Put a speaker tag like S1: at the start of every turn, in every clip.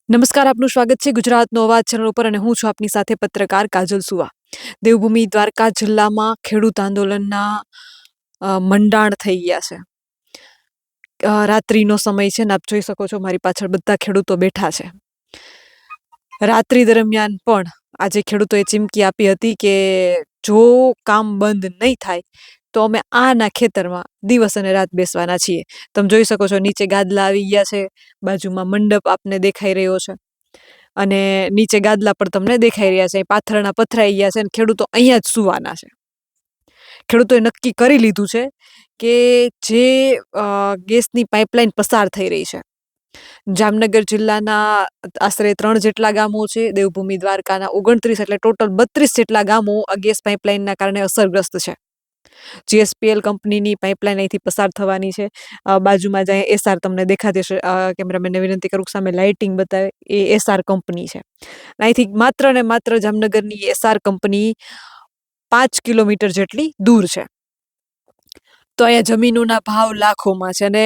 S1: નમસ્કાર, આપનું સ્વાગત છે ગુજરાતનો અવાજ ચેનલ ઉપર અને હું છું આપની સાથે પત્રકાર કાજલ સુવા. દેવભૂમિ દ્વારકા જિલ્લામાં ખેડૂત આંદોલનના મંડાણ થઈ ગયા છે. રાત્રિનો સમય છે ને આપ જોઈ શકો છો મારી પાછળ બધા ખેડૂતો બેઠા છે. રાત્રિ દરમિયાન પણ આજે ખેડૂતોએ ચીમકી આપી હતી કે જો કામ બંધ નહીં થાય તો અમે આના ખેતરમાં દિવસ અને રાત બેસવાના છીએ. તમે જોઈ શકો છો નીચે ગાદલા આવી ગયા છે, બાજુમાં મંડપ આપને દેખાઈ રહ્યો છે અને નીચે ગાદલા પણ તમને દેખાઈ રહ્યા છે. પાથરણા પથરાઈ ગયા છે અને ખેડૂતો અહીંયા જ સુવાના છે. ખેડૂતોએ નક્કી કરી લીધું છે કે જે ગેસની પાઇપલાઇન પસાર થઈ રહી છે, જામનગર જિલ્લાના આશરે 3 જેટલા ગામો છે, દેવભૂમિ દ્વારકાના 29, એટલે ટોટલ 32 જેટલા ગામો આ ગેસ પાઇપલાઇનના કારણે અસરગ્રસ્ત છે. જીએસપીએલ કંપનીની પાઇપલાઇન અહીંથી પસાર થવાની છે. બાજુમાં જ એસઆર તમને દેખાતી હશે, કેમેરામેનને વિનંતી કરું સામે લાઇટિંગ બતાવે, એ એસઆર કંપની છે. અહીંથી માત્ર ને માત્ર જામનગરની એસઆર કંપની 5 કિલોમીટર જેટલી દૂર છે. તો અહીંયા જમીનોના ભાવ લાખોમાં છે અને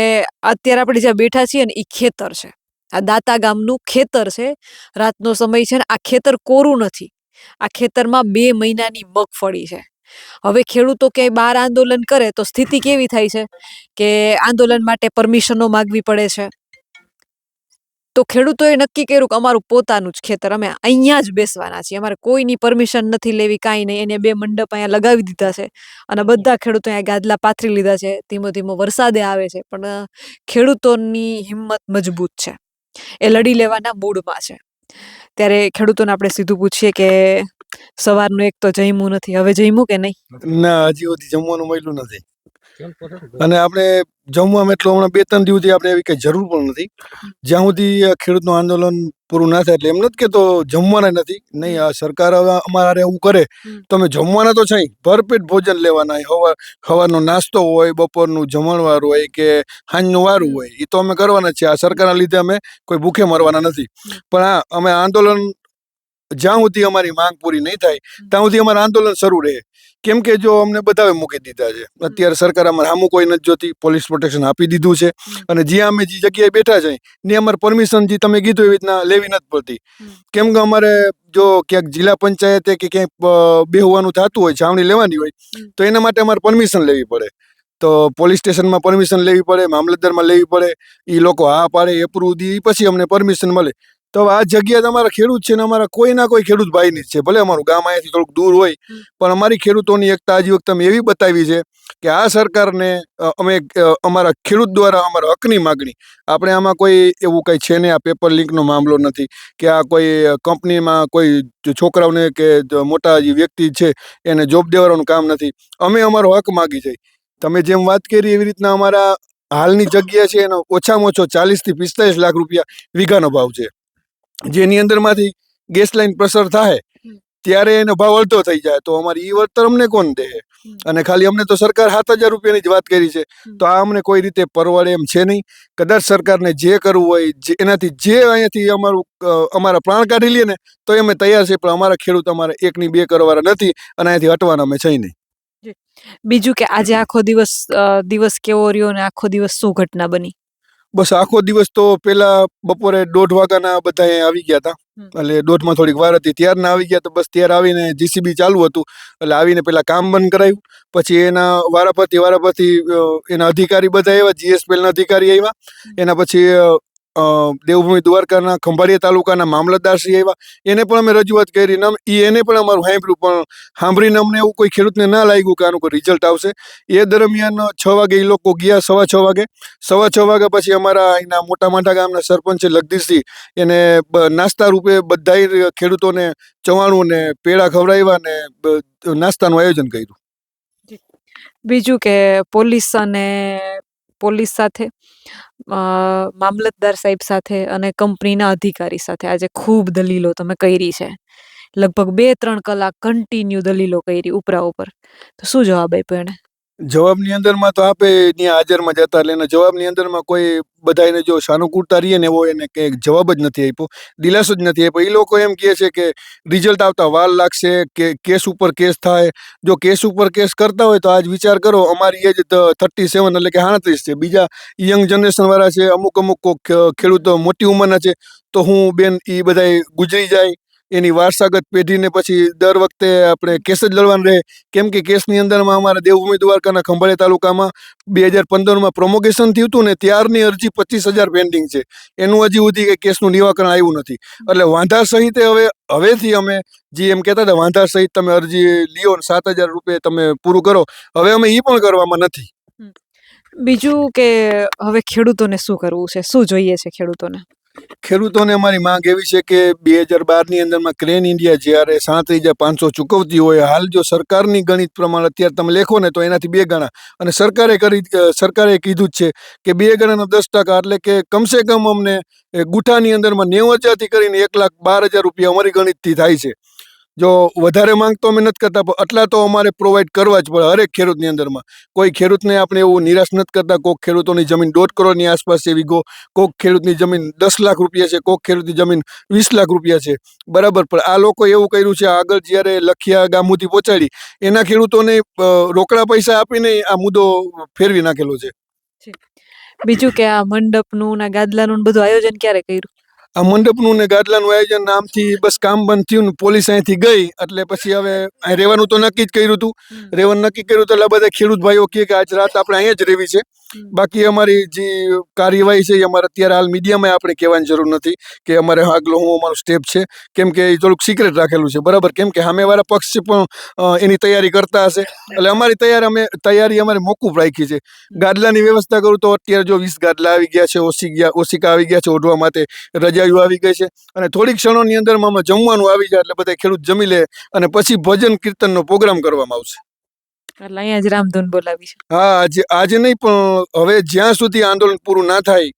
S1: અત્યારે આપણે જ્યાં બેઠા છીએ ને એ ખેતર છે. આ દાતા ગામનું ખેતર છે. રાતનો સમય છે ને આ ખેતર કોરું નથી. આ ખેતરમાં 2 મહિનાની મગફળી છે. હવે ખેડૂતો ક્યાંય બહાર આંદોલન કરે તો સ્થિતિ કેવી થાય છે કે આંદોલન માટે પરમિશનો માંગવી પડે છે. તો ખેડૂતોએ નક્કી કર્યું કે અમારું પોતાનું જ ખેતર, અમે અહીંયા જ બેસવાના છીએ, અમારે કોઈની પરમિશન નથી લેવી, કાંઈ નહીં. એને 2 મંડપ અહીંયા લગાવી દીધા છે અને બધા ખેડૂતો અહીંયા ગાદલા પાથરી લીધા છે. ધીમો ધીમો વરસાદે આવે છે પણ ખેડૂતોની હિંમત મજબૂત છે, એ લડી લેવાના મૂડમાં છે. ત્યારે ખેડૂતોને આપણે સીધું પૂછીએ કે સવારનું એક તો જમ્યું નથી, હવે જમ્યું કે નહીં?
S2: ના, હજી સુધી જમવાનું મળ્યું નથી અને આપણે જમવામાં એટલું હમણાં 2-3 દિવસથી આપણે એવી કઈ જરૂર પણ નથી. જ્યાં સુધી ખેડૂતનું આંદોલન પૂરું ના થાય એટલે એમ નથી કેતો જમવાના નથી. નહીં, આ સરકાર હવે અમારે એવું કરે તો અમે જમવાના તો છે, ભરપેટ ભોજન લેવાના. સવારનો નાસ્તો હોય, બપોરનું જમણવાર હોય કે સાંજનું વારું હોય, એ તો અમે કરવાના છીએ. આ સરકારના લીધે અમે કોઈ ભૂખે મરવાના નથી. પણ હા, અમે આંદોલન જ્યાં સુધી અમારી માંગ પૂરી નહીં થાય ત્યાં સુધી અમારું આંદોલન શરૂ રહે. કેમ કે જો અમને બધાએ મૂકી દીધા છે, અત્યારે સરકાર અમારે સામું કોઈ નથી જોતી, પોલીસ પ્રોટેક્શન આપી દીધું છે અને જ્યાં અમે જે જગ્યાએ બેઠા છે ને અમારે પરમિશન જે તમે કીધું એવી રીતના લેવી નથી પડતી. કેમ કે અમારે જો ક્યાંક જિલ્લા પંચાયતે કે ક્યાંય બેહવાનું થતું હોય, છાવણી લેવાની હોય, તો એના માટે અમારે પરમિશન લેવી પડે. તો પોલીસ સ્ટેશનમાં પરમિશન લેવી પડે, મામલતદારમાં લેવી પડે, એ લોકો હા પાડે, એપ્રુવ દી, પછી અમને પરમિશન મળે. તો આ જગ્યા અમારા ખેડૂત છે ને અમારા કોઈ ના કોઈ ખેડૂત ભાઈની જ છે. ભલે અમારું ગામ અહીંયાથી થોડુંક દૂર હોય પણ અમારી ખેડૂતોની એકતા આજી વખતે અમે એવી બતાવી છે કે આ સરકારને અમે અમારા ખેડૂત દ્વારા અમારા હકની માગણી, આપણે આમાં કોઈ એવું કંઈ છે ને, આ પેપર લીકનો મામલો નથી કે આ કોઈ કંપનીમાં કોઈ છોકરાઓને કે મોટા જે વ્યક્તિ છે એને જોબ દેવાનું કામ નથી. અમે અમારો હક માગી છે. તમે જેમ વાત કરી એવી રીતના અમારા હાલની જગ્યા છે એનો ઓછામાં ઓછો 40 થી 45 લાખ રૂપિયા વીઘાનો ભાવ છે. જેની અંદરમાંથી ગેસ લાઈન પસાર થાય ત્યારે એનો ભાવ અડધો થઈ જાય તો અમારી ઈ વળતર અમને કોણ દે? અને ખાલી અમને તો સરકાર 7,000 રૂપિયાની જ વાત કરી છે. તો આ અમને કોઈ રીતે પરવડે એમ છે નહીં. કદાચ સરકારને જે કરવું હોય એનાથી જે અહીંયાથી અમારા પ્રાણ કાઢી લે ને તો અમે તૈયાર છે, પણ અમારા ખેડૂત અમારે 1 ની 2 કરવાના નથી અને અહીંયાથી હટવાના અમે છે નહીં.
S1: બીજું કે આજે આખો દિવસ કેવો રહ્યો ને આખો દિવસ શું ઘટના બની?
S2: બસ આખો દિવસ તો પેલા બપોરે 1:30 વાગ્યાના બધા અહીંયા આવી ગયા હતા, એટલે 1:30 થોડીક વાર હતી ત્યારના આવી ગયા. તો બસ ત્યારે આવીને જીસીબી ચાલુ હતું એટલે આવીને પેલા કામ બંધ કરાવ્યું. પછી એના વારાફરતી એના અધિકારી બધા આવ્યા, જીએસપીએલના અધિકારી આવ્યા. એના પછી દેવભૂમિ દ્વારકાના ખંભાળિયા તાલુકાના મામલતદારશ્રી આવ્યા, એને પણ અમે રજૂઆત કરી ને એને પણ અમારું સાંભળ્યું. પણ સાંભળીને અમને એવું કોઈ ખેડૂતને ના લાગ્યું કે આનું કોઈ રિઝલ્ટ આવશે. એ દરમિયાન 6 વાગે એ લોકો ગયા, 6:15 વાગે. 6:15 વાગ્યા પછી અમારા અહીંના મોટા માઠા ગામના સરપંચ લગદીશસિંહ એને નાસ્તા રૂપે બધા ખેડૂતોને ચવાણું ને પેડા ખવડાવ્યા ને નાસ્તાનું આયોજન કર્યું.
S1: બીજું કે પોલીસ સાથે, મામલતદાર સાહેબ સાથે અને કંપનીના અધિકારી સાથે આજે ખૂબ દલીલો તમે કરી છે. લગભગ 2-3 કલાક કન્ટિન્યુ દલીલો કરી ઉપરા ઉપર. તો શું જવાબ આપ્યો એને?
S2: જવાબની અંદરમાં તો આપે ત્યાં હાજરમાં જતા એટલે એના જવાબની અંદરમાં કોઈ બધાને જો સાનુકૂળતા રહીએ ને એવો એને કંઈ જવાબ જ નથી આપ્યો, દિલાસો જ નથી આપ્યો. એ લોકો એમ કહે છે કે રિઝલ્ટ આવતા વાર લાગશે, કે કેસ ઉપર કેસ થાય. જો કેસ ઉપર કેસ કરતા હોય તો આજ વિચાર કરો, અમારી એજ 37 એટલે કે 37 છે, બીજા યંગ જનરેશનવાળા છે, અમુક ખેડૂતો મોટી ઉંમરના છે, તો હું બેન એ બધાય ગુજરી જાય, એની વારસાગત પેઢીને પછી દર વખતે આપણે કેસ જ લડવાનું રહે. કેમ કે કેસની અંદરમાં અમારા દેવભૂમિ દ્વારકાના ખંભાળિયા તાલુકામાં 2015માં પ્રોમોગેશન થયું હતું ને, ત્યારની અરજી 25,000 પેન્ડિંગ છે. એનું હજી સુધી કે કેસનું નિવારણ આવ્યું નથી. એટલે વાંધા સહિતે હવેથી અમે જે એમ કહેતા હતા વાંધા સહિત તમે અરજી લ્યો ને 7,000 રૂપિયા તમે પૂરું કરો, હવે અમે એ પણ કરવામાં નથી.
S1: બીજું કે હવે ખેડૂતોને શું કરવું છે, શું જોઈએ છે ખેડૂતોને?
S2: ખેડૂતોને અમારી માંગ એવી છે કે 2012ની અંદરમાં ક્રેન ઇન્ડિયા જ્યારે 37,500 ચૂકવતી હોય, હાલ જો સરકારની ગણિત પ્રમાણે અત્યારે તમે લેખો ને તો એનાથી 2 ગણા, અને સરકારે કીધું જ છે કે 2 ગણાના 10%, એટલે કે કમસે કમ અમને ગુઠાની અંદરમાં 90,000થી કરીને 1,12,000 રૂપિયા અમારી ગણિતથી થાય છે. જો વધારે માંગ તો અમે નથી કરતા, પણ આટલા તો અમારે પ્રોવાઈડ કરવા જ પડે હરેક ખેડૂતની અંદરમાં. કોઈ ખેડૂતને આપણે એવું નિરાશ નથી કરતા. કોઈક ખેડૂતોની જમીન 1.5 કરોડની આસપાસ છે વીઘો, કોઈક ખેડૂતની જમીન 10 લાખ રૂપિયા છે, કોઈક ખેડૂતની જમીન 20 લાખ રૂપિયા છે, બરાબર. પણ આ લોકો એવું કર્યું છે, આગળ જ્યારે લખિયા ગામ સુધી પહોંચાડી એના ખેડૂતોને રોકડા પૈસા આપીને આ મુદ્દો ફેરવી નાખેલો છે.
S1: બીજું કે આ મંડપનું ને ગાદલાનું બધું આયોજન ક્યારે કર્યું?
S2: આ મંડપનું ને ગાદલાનું આયોજન આમથી બસ કામ બંધ થયું ને પોલીસ અહીંથી ગઈ એટલે પછી હવે અહીં રહેવાનું તો નક્કી જ કર્યું હતું. રહેવાનું નક્કી કર્યું તો એટલે બધા ખેડૂત ભાઈઓ કહે કે આજ રાત આપણે અહીંયા જ રહેવી છે. બાકી અમારી જે કાર્યવાહી છે એ અમારે અત્યારે હાલ મીડિયામાં આપણે કહેવાની જરૂર નથી કે અમારે આગળ હું અમારું સ્ટેપ છે, કેમ કે એ થોડુંક સિક્રેટ રાખેલું છે, બરાબર. કેમ કે સામેવાળા પક્ષ પણ એની તૈયારી કરતા હશે, એટલે અમારી તૈયારી અમારે મોકૂફ રાખી છે. ગાદલાની વ્યવસ્થા કરું તો અત્યારે જો 20 ગાદલા આવી ગયા છે, ઓશિકા આવી ગયા છે ઓઢવા માટે, રજાઈઓ આવી ગઈ છે, અને થોડીક ક્ષણોની અંદરમાં અમે જમવાનું આવી જાય એટલે બધા ખેડૂત જમી લે અને પછી ભજન કીર્તનનો પ્રોગ્રામ કરવામાં આવશે.
S1: એટલે અહીંયા જ રામધૂન બોલાવી છે.
S2: હા, આજે નહીં, પણ હવે જ્યાં સુધી આંદોલન પૂરું ના થાય,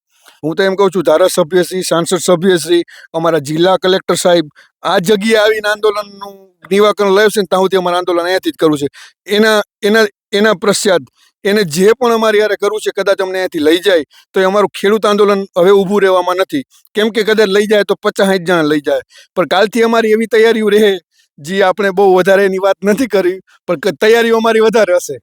S2: હું તો એમ કહું છું ધારાસભ્યશ્રી, સાંસદ સભ્યશ્રી, અમારા જિલ્લા કલેક્ટર સાહેબ આ જગ્યાએ આવીને આંદોલનનું નિવારણ લાવશે ને ત્યાં સુધી અમારે આંદોલન અહીંયાથી જ કરવું છે. એના પશ્ચાત એને જે પણ અમારે યારે કરવું છે, કદાચ અમને અહીંયાથી લઈ જાય તો એ અમારું ખેડૂત આંદોલન હવે ઊભું રહેવામાં નથી. કેમ કે કદાચ લઈ જાય તો 50-60 જણા લઈ જાય, પણ કાલથી અમારી એવી તૈયારીઓ રહે, જે આપણે બહુ વધારે એની વાત નથી કરી, પણ તૈયારીઓ અમારી વધારે હશે.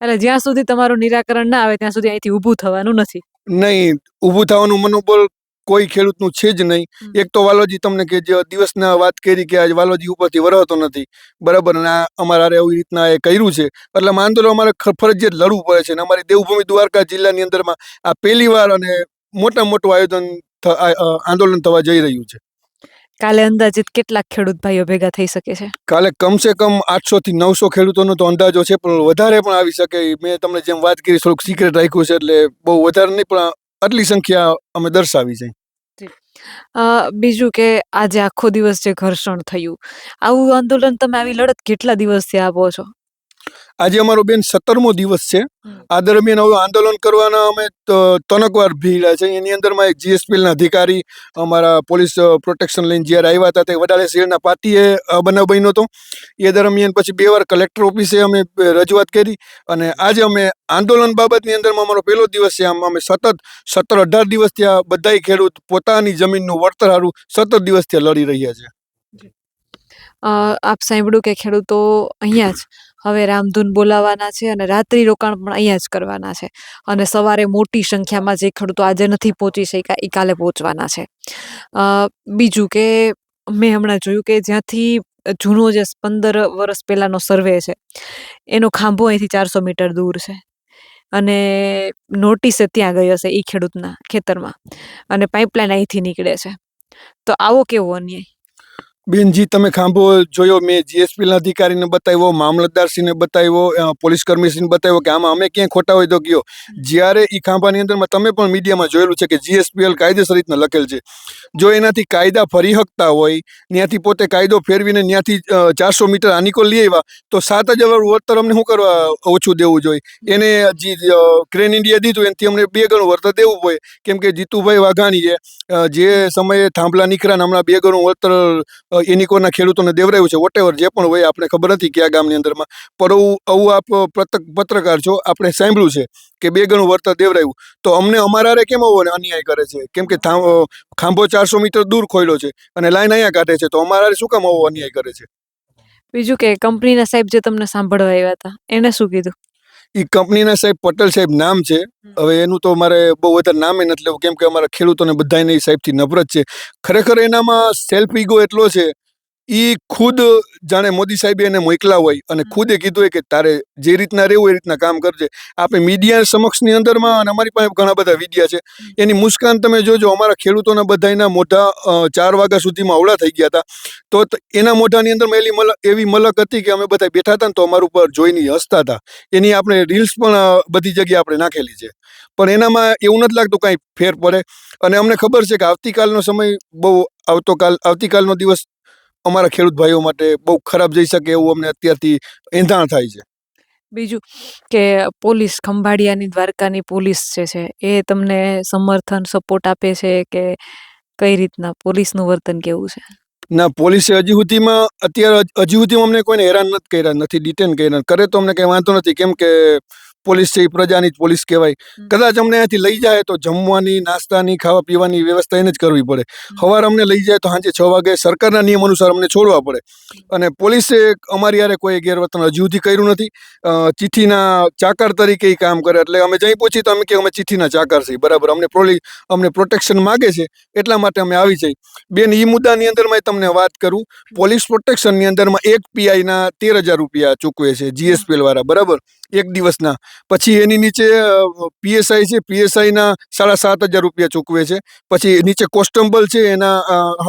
S1: એટલે જ્યાં સુધી તમારું નિરાકરણ ના આવે ત્યાં સુધી અહીંથી ઊભું થવાનું નથી. નહીં,
S2: ઊભું થવાનું મનોબળ કોઈ ખેડૂતનું છે જ નહીં. એક તો વાલોજી તમને કે જે દિવસના વાત કરી કે આજ વાલોજી ઉપરથી વરાતો નથી, બરાબર, અને અમારા એવી રીતના એ કર્યું છે, એટલે આંદોલન અમારે ફરજિયાત લડવું પડે છે. અને અમારી દેવભૂમિ દ્વારકા જિલ્લાની અંદરમાં આ પહેલી વાર અને મોટું આંદોલન થવા જઈ રહ્યું છે.
S1: કાલે અંદાજિત કેટલાક ખેડૂત ભાઈઓ ભેગા થઈ શકે છે?
S2: કાલે કમસે કમ 800 થી 900 ખેડૂતોનો તો અંદાજો છે, પણ વધારે પણ આવી શકે. મેં તમને જેમ વાત કરી થોડુંક સિક્રેટ રાખ્યું છે, એટલે બહુ વધારે નહીં, પણ આટલી સંખ્યા અમે દર્શાવી છે.
S1: બીજું કે આજે આખો દિવસ જે ઘર્ષણ થયું, આવું આંદોલન તમે આવી લડત કેટલા દિવસથી આપો છો?
S2: આજે અમારો બેન 17મો દિવસ છે. આ દરમિયાન હવે આંદોલન કરવાના અમે તનકવાર ભીડ્યા છે. એની અંદરમાં એક જીએસપીએલના અધિકારી અમારા પોલીસ પ્રોટેક્શન લઈને જ્યારે આવ્યા હતા તે વડાલે શહેરના પાટીએ બનાવ બન્યો હતો. એ દરમિયાન પછી 2 વાર કલેક્ટર ઓફિસે અમે રજૂઆત કરી, અને આજે અમે આંદોલન બાબતની અંદરમાં અમારો પહેલો દિવસ છે. આમ અમે સતત 17-18 દિવસથી આ બધાય ખેડૂત પોતાની જમીનનું વળતર હારું 17 દિવસથી લડી રહ્યા છે.
S1: આપ સાંભળ્યું કે ખેડૂતો અહીંયા જ હવે રામધૂન બોલાવવાના છે અને રાત્રિ રોકાણ પણ અહીંયા જ કરવાના છે, અને સવારે મોટી સંખ્યામાં જે ખેડૂતો આજે નથી પહોંચી શક્યા એ કાલે પહોંચવાના છે. બીજું કે મેં હમણાં જોયું કે જ્યાંથી જૂનો જે 15 વર્ષ પહેલાંનો સર્વે છે એનો ખાંભો અહીંથી 400 મીટર દૂર છે, અને નોટિસે ત્યાં ગઈ હશે એ ખેડૂતના ખેતરમાં, અને પાઇપલાઇન અહીંથી નીકળે છે. તો આવો કેવો અન્યાય!
S2: બેનજી, તમે ખાંભો જોયો, મેં જીએસપીના અધિકારીને બતાવ્યો, મામલતદારશ્રીને બતાવ્યો, પોલીસ કર્મીશ્રીને બતાવ્યો કે આમાં અમે ક્યાંય ખોટા હોય તો કયો. જ્યારે એ ખાંભાની અંદરમાં તમે પણ મીડિયામાં જોયેલું છે કે જીએસપીએલ કાયદેસર રીતના લખેલ છે. જો એનાથી કાયદા ફરી શકતા હોય, ત્યાંથી પોતે કાયદો ફેરવીને ત્યાંથી 400 મીટર આનીકો લઈ આવ્યા, તો 7,000 વળતર અમને શું કરવા ઓછું દેવું જોઈએ? એને જે ક્રેન ઇન્ડિયા દીધું એનાથી અમને 2 ગણું વળતર દેવું પડે. કેમ કે જીતુભાઈ વાઘાણીએ જે સમયે થાંભલા નીકળ્યા હમણાં 2 ગણું વળતર એની કોના ખેડૂતોને દેવરાયું છે વોટેવર જે પણ હોય આપણે ખબર નથી કયા ગામની અંદરમાં, પણ આવું આપ પત્રકાર છો, આપણે સાંભળ્યું છે કે 2 ગણું વળતર દેવરાયું, તો અમને અમારા હારે કેમ આવો અન્યાય કરે છે? કેમ કે ખાંભો 400 મીટર દૂર ખોલ્યો છે અને લાઈન અહીંયા કાઢે છે, તો અમારા હારે શું કામ આવો અન્યાય કરે છે?
S1: બીજું કે કંપનીના સાહેબ જે તમને સાંભળવા આવ્યા હતા એને શું કીધું?
S2: એ કંપનીના સાહેબ પટેલ સાહેબ નામ છે. હવે એનું તો મારે બહુ વધારે નામે નથી લેવું, કેમ કે અમારા ખેડૂતોને બધાને એ સાહેબથી નફરત છે. ખરેખર એનામાં સેલ્ફ ઈગો એટલો છે, એ ખુદ જાણે મોદી સાહેબે એને મોકલા હોય અને ખુદે કીધું હોય કે તારે જે રીતના રહેવું એ રીતના કામ કરજે. આપણે મીડિયા સમક્ષની અંદરમાં, અને અમારી પાસે ઘણા બધા વિડિયા છે, એની મુસ્કાન તમે જોજો. અમારા ખેડૂતોના બધાના મોઢા 4 વાગ્યા સુધીમાં અવળા થઈ ગયા હતા, તો એના મોઢાની અંદરમાં એવી મલક હતી કે અમે બધા બેઠા હતા ને તો અમારા ઉપર જોઈને હસતા હતા. એની આપણે રીલ્સ પણ બધી જગ્યાએ આપણે નાખેલી છે, પણ એનામાં એવું નથી લાગતું કાંઈ ફેર પડે. અને અમને ખબર છે કે આવતીકાલનો સમય બહુ આવતીકાલનો દિવસ અમારા ખેડૂત ભાઈઓ માટે બહુ ખરાબ જઈ શકે એવું અમને અત્યારથી એંધાણ થાય છે.
S1: બીજું કે પોલીસ, ખંભાળિયાની દ્વારકાની પોલીસ જે છે એ તમને સમર્થન સપોર્ટ આપે છે કે કઈ રીતના પોલીસનું વર્તન કેવું છે?
S2: ના, પોલીસે હજી સુધીમાં અમને કોઈને હેરાન નથી કર્યા, નથી ડિટેન કર્યા. કરે તો અમને કંઈ વાંધો નથી, કેમ કે પોલીસ છે એ પ્રજાની જ પોલીસ કહેવાય. કદાચ અમને અહીંયાથી લઈ જાય તો જમવાની, નાસ્તાની, ખાવા પીવાની વ્યવસ્થા એને જ કરવી પડે. સવારે અમને લઈ જાય તો સાંજે 6 વાગે સરકારના નિયમ અનુસાર અમને છોડવા પડે. અને પોલીસે અમારી હારે કોઈ ગેરવર્તન હજી સુધી કર્યું નથી. ચિઠ્ઠીના ચાકર તરીકે ઈ કામ કરે, એટલે અમે જઈ પહોંચી તો અમે કે અમે ચિઠ્ઠીના ચાકર છીએ, બરાબર. અમને પ્રોટેક્શન માગે છે, એટલા માટે અમે આવી જઈએ. બેન, એ મુદ્દાની અંદરમાં તમને વાત કરું, પોલીસ પ્રોટેક્શનની અંદરમાં એક પીઆઈના 13,000 રૂપિયા ચૂકવે છે જીએસપીએલ વાળા, બરાબર, એક દિવસના. પછી એની નીચે પીએસઆઈ છે, પીએસઆઈના 7,500 રૂપિયા ચૂકવે છે. પછી નીચે કોન્સ્ટેબલ છે એના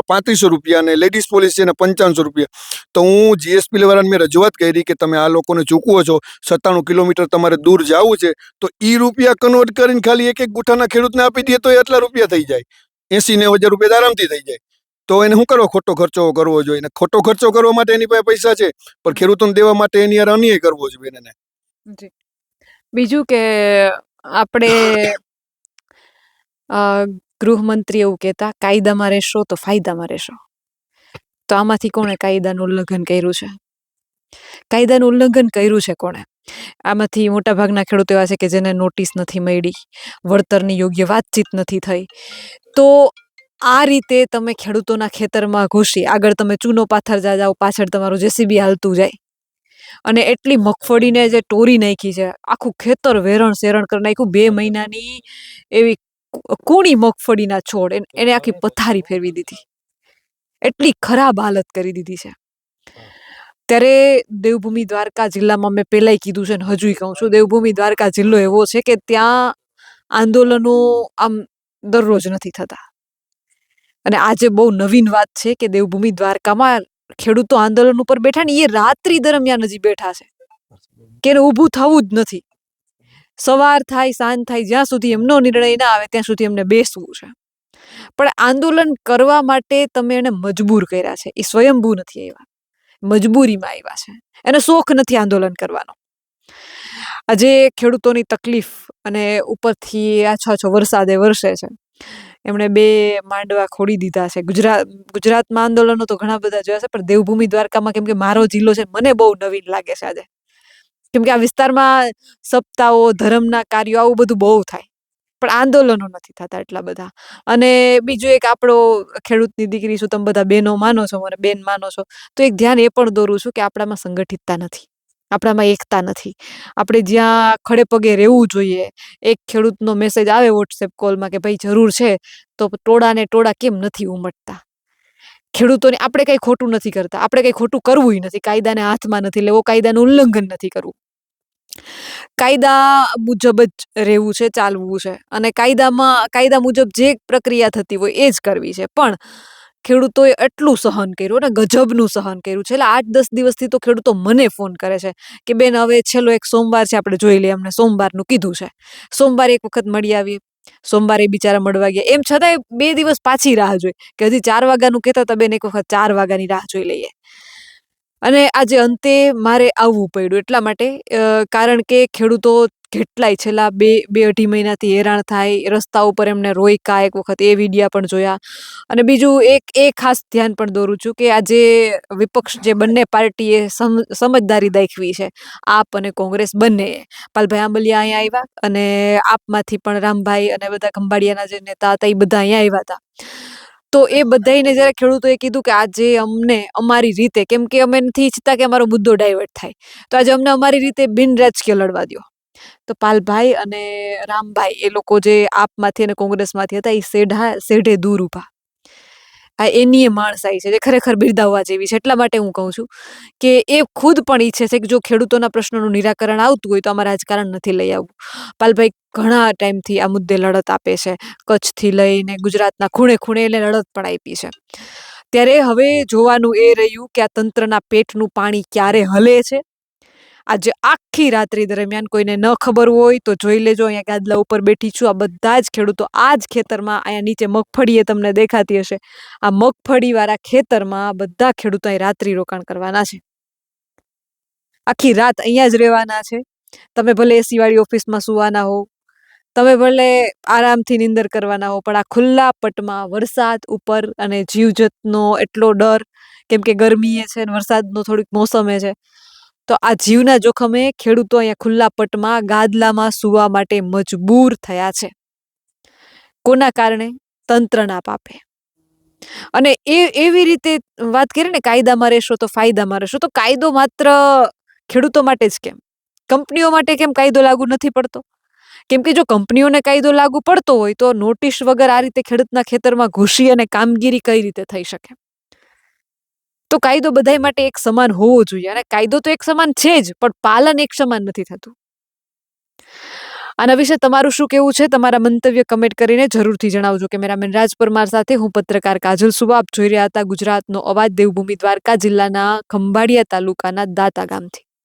S2: 3500 રૂપિયા, અને લેડીઝ પોલીસ છે એના 5500 રૂપિયા. તો હું જીએસપીએલ વાળાને મેં રજૂઆત કરી કે તમે આ લોકોને ચૂકવો છો, 97 કિલોમીટર તમારે દૂર જવું છે, તો એ રૂપિયા કન્વર્ટ કરીને ખાલી એક ગુઠાના ખેડૂતને આપી દે તો એટલા રૂપિયા થઈ જાય, 80-90 રૂપિયા આરામથી થઈ જાય. તો એને શું કરો, ખોટો ખર્ચો કરવો જોઈએ? ને ખોટો ખર્ચો કરવા માટે એની પાસે પૈસા છે, પણ ખેડૂતોને દેવા માટે એની યાર અન્યાય કરવો જોઈએ એને.
S1: બીજું કે આપણે ગૃહમંત્રી એવું કહેતા, કાયદામાં રહેશો તો ફાયદામાં રહેશો. તો આમાંથી કોણે કાયદાનું ઉલ્લંઘન કર્યું છે? કાયદાનું ઉલ્લંઘન કર્યું છે કોણે? આમાંથી મોટા ભાગના ખેડૂતો એવા છે કે જેને નોટિસ નથી મળી, વળતરની યોગ્ય વાતચીત નથી થઈ. તો આ રીતે તમે ખેડૂતોના ખેતરમાં ઘૂસી આગળ તમે ચૂનો પાથરતા જાઓ, પાછળ તમારું જેસીબી હાલતું જાય, અને એટલી મગફળીને જે ટોરી નાખી છે, આખું ખેતર વેરણ શેરણ કરી નાખ્યું. 2 મહિનાની એવી કૂણી મગફળીના છોડ, એને આખી પથારી ફેરવી દીધી, એટલી ખરાબ હાલત કરી દીધી છે. ત્યારે દેવભૂમિ દ્વારકા જિલ્લામાં મેં પહેલાંય કીધું છે ને હજુય કહું છું, દેવભૂમિ દ્વારકા જિલ્લો એવો છે કે ત્યાં આંદોલનો આમ દરરોજ નથી થતા. અને આજે બહુ નવીન વાત છે કે દેવભૂમિ દ્વારકામાં ખેડૂતો આંદોલન ઉપર બેઠા ને એ રાત્રિ દરમિયાન હજી બેઠા છે, કે એને ઊભું થવું જ નથી. સવાર થાય, સાંજ થાય, જ્યાં સુધી એમનો નિર્ણય ના આવે ત્યાં સુધી એમને બેસવું છે. પણ આંદોલન કરવા માટે તમે એને મજબૂર કર્યા છે. એ સ્વયંભૂ નથી આવ્યા, મજબૂરીમાં આવ્યા છે. એને શોખ નથી આંદોલન કરવાનો. આજે ખેડૂતોની તકલીફ અને ઉપરથી આછો વરસાદે વરસે છે. એમણે 2 માંડવા ખોડી દીધા છે. ગુજરાતમાં આંદોલનો તો ઘણા બધા જોયા છે, પણ દેવભૂમિ દ્વારકામાં, કેમ કે મારો જિલ્લો છે, મને બહુ નવીન લાગે છે આજે. કેમ કે આ વિસ્તારમાં સપ્તાહો, ધર્મના કાર્યો, આવું બધું બહુ થાય, પણ આંદોલનો નથી થતા એટલા બધા. અને બીજું એક, આપણો ખેડૂતની દીકરી છું, તમે બધા બહેનો માનો છો, મને બેન માનો છો, તો એક ધ્યાન એ પણ દોરું છું કે આપણામાં સંગઠિતતા નથી, આપણામાં એકતા નથી. આપણે જ્યાં ખડે પગે રહેવું જોઈએ, એક ખેડૂતનો મેસેજ આવે વોટ્સએપ કોલમાં કે ભાઈ જરૂર છે, તો ટોળા કેમ નથી ઉમટતા? ખેડૂતોને આપણે કંઈ ખોટું નથી કરતા, આપણે કંઈ ખોટું કરવું નથી, કાયદાને હાથમાં નથી લેવો, કાયદાનું ઉલ્લંઘન નથી કરવું, કાયદા મુજબ જ રહેવું છે, ચાલવું છે. અને કાયદા મુજબ જે પ્રક્રિયા થતી હોય એ જ કરવી છે. પણ ખેડૂતોએ એટલું સહન કર્યું ને, ગજબનું સહન કર્યું છે. એટલે 8-10 દિવસથી તો ખેડૂતો મને ફોન કરે છે કે બેન, હવે છેલ્લો એક સોમવાર છે, આપણે જોઈ લઈએ. અમને સોમવારનું કીધું છે, સોમવારે એક વખત મળી આવીએ. સોમવારે બિચારા મળવા ગયા, એમ છતાંય 2 દિવસ પાછી રાહ જોઈ કે હજી 4 વાગ્યાનું કહેતા હતા બેન, એક વખત 4 વાગ્યાની રાહ જોઈ લઈએ. અને આજે અંતે મારે આવવું પડ્યું એટલા માટે કારણ કે ખેડૂતો કેટલાય છેલ્લા બે અઢી મહિનાથી હેરાન થાય, રસ્તા ઉપર એમને રોયકા એક વખત એ વિડીયા પણ જોયા. અને બીજું એ ખાસ ધ્યાન પણ દોરું છું કે આજે વિપક્ષ જે બંને પાર્ટીએ સમજદારી દાખવી છે, આપ અને કોંગ્રેસ બંનેએ. પાલભાઈ આંબલિયા અહીંયા આવ્યા અને આપમાંથી પણ રામભાઈ અને બધા ખંભાળિયાના જે નેતા હતા એ બધા અહીંયા આવ્યા હતા. તો એ બધાને જ્યારે ખેડૂતોએ કીધું કે આજે અમને અમારી રીતે, કેમ કે અમે નથી ઈચ્છતા કે અમારો મુદ્દો ડાયવર્ટ થાય, તો આજે અમને અમારી રીતે બિન રાજકીય લડવા દો. તો પાલભાઈ અને રામભાઈ એ લોકો જે આપમાંથી અને કોંગ્રેસમાંથી હતા એ સેઢે દૂર ઊભા. આ એની માણસાઈ છે જે ખરેખર બિરદાવવા જેવી છે. એટલા માટે હું કહું છું કે એ ખુદ પણ ઈચ્છે છે કે જો ખેડૂતોના પ્રશ્નોનું નિરાકરણ આવતું હોય તો આમાં રાજકારણ નથી લઈ આવવું. પાલભાઈ ઘણા ટાઈમથી આ મુદ્દે લડત આપે છે, કચ્છથી લઈને ગુજરાતના ખૂણે ખૂણે એને લડત પણ આપી છે. ત્યારે હવે જોવાનું એ રહ્યું કે આ તંત્રના પેટનું પાણી ક્યારે હલે છે. આજે આખી રાત્રિ દરમિયાન કોઈને ન ખબર હોય તો જોઈ લેજો, અહીંયા ગાદલા ઉપર બેઠી છું, આ બધા જ ખેડૂતો આ જ ખેતરમાં, અહીંયા નીચે મગફળી એ તમને દેખાતી હશે, આ મગફળીવાળા ખેતરમાં બધા ખેડૂતો અહીં રાત્રિ રોકાણ કરવાના છે. આખી રાત અહીંયા જ રહેવાના છે. તમે ભલે એસી વાળી ઓફિસમાં સુવાના હો, તમે ભલે આરામથી નીંદર કરવાના હો, પણ આ ખુલ્લા પટમાં વરસાદ ઉપર અને જીવજંતનો એટલો ડર, કેમ કે ગરમીએ છે અને વરસાદનો થોડીક મોસમે છે, તો આ જીવના જોખમે ખેડૂતો અહીંયા ખુલ્લા પટમાં ગાદલામાં સુવા માટે મજબૂર થયા છે. કોના કારણે? તંત્રના પાપે. અને એવી રીતે વાત કરીએ ને, કાયદામાં રહેશો તો ફાયદામાં રહેશો, તો કાયદો માત્ર ખેડૂતો માટે જ કેમ? કંપનીઓ માટે કેમ કાયદો લાગુ નથી પડતો? કેમ કે જો કંપનીઓને કાયદો લાગુ પડતો હોય તો નોટિસ વગર આ રીતે ખેડૂતના ખેતરમાં ઘૂસી અને કામગીરી કઈ રીતે થઈ શકે? તો કાયદો બધા માટે એક સમાન હોવો જોઈએ, અને કાયદો તો એક સમાન છે જ, પણ પાલન એક સમાન નથી થતું. આના વિશે તમારું શું કહેવું છે? તમારા મંતવ્ય કમેન્ટ કરીને જરૂરથી જણાવજો. કેમેરામેન રાજ પરમાર સાથે હું પત્રકાર કાજલ સુબા. આપ જોઈ રહ્યા હતા ગુજરાતનો અવાજ, દેવભૂમિ દ્વારકા જિલ્લાના ખંભાળિયા તાલુકાના દાતા ગામથી.